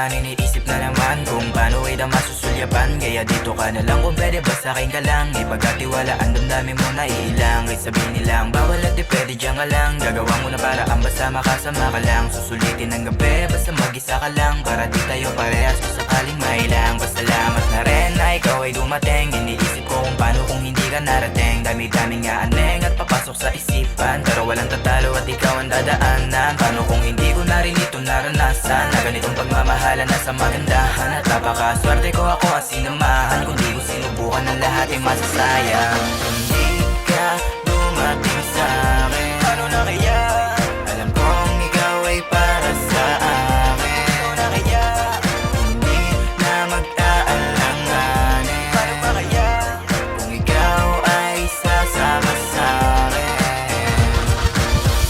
naman, iniisip na naman kung paano kita masusulyapan. Kaya dito ka na lang kung pwede ba sa'kin ka lang. Ipagkatiwalaan damdamin mo na iilang. Kahit sabihin nilang bawal at di pwede dyan ka lang. Gagawa mo na para ang basta makasama ka lang. Susulitin ng gabi basta mag-isa ka lang. Para di tayo parehas kung sakaling mailang. Pasalamat na rin na ikaw ay dumating. Iniisip ko kung paano kung hindi ka narating. Dami-daming aaneng at papasok sa isipan. Pero walang tatalo at ikaw ang dadaanan. Paano kung hindi ko na rin ito naranasan? Na ganitong pagmamahalan na sa magandahan. At napakaswerte ko ako ang sinamahan. Kung di ko sinubukan ang lahat ay masasayang. Hindi ka dumating sa'kin, paano na kaya? Alam kong ikaw ay para sa akin. Paano na kaya? Hindi na mag-aalanganin. Paano pa kaya? Kung ikaw ay sasama sa'kin.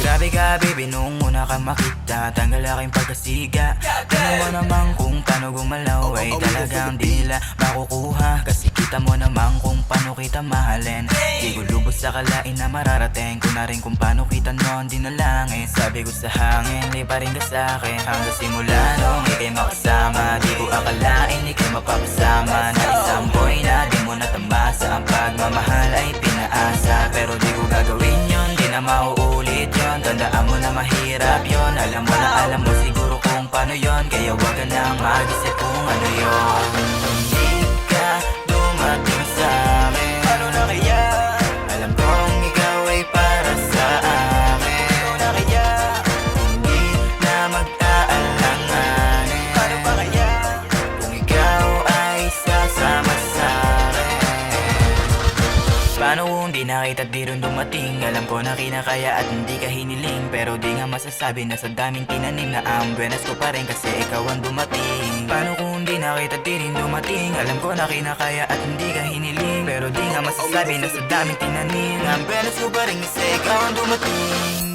Grabe ka baby nung una ka makita. Tanggal aking pagkasiga. Tingnan mo naman kung paano gumalaw. Ay talagang di nila makukuha. Kasi kita mo naman kung paano kita mahalin. Di ko lubos sa kalain na mararating ko na rin kung paano kita noon dinalangin. Sabi ko sa hangin, di pa rin ka sa'kin. Hanggang simula nung ikay makasama. Di ko akalain ikay mapapasama. Na isang boy na di mo natamasa. Ang pagmamahal ay pinaasa. Pero di ko gagawin yun, di na mauulit yun. Tandaan mo na mahirap yun. Alam mo siguro kung paano yun. Kaya wag ka nang mag-isip kung ano yun. Hindi ka dumating sa'kin, paano na kaya? Alam kong ikaw ay para sa akin. Paano na kaya? Hindi na mag-aalanganin. Paano pa kaya? Kung ikaw ay sasama sa'kin. Paano kung di nakita di rin dumating? Alam ko na kinakaya at hindi ka hiniling. Pero di nga masasabi na sa daming tinanim na ang buenas ko pa rin kasi ikaw ang dumating. Paano kung di nakita di rin dumating? Alam ko na kinakaya at hindi ka hiniling. Pero di nga masasabi na sa daming tinanim na ang buenas ko pa rin kasi ikaw ang dumating.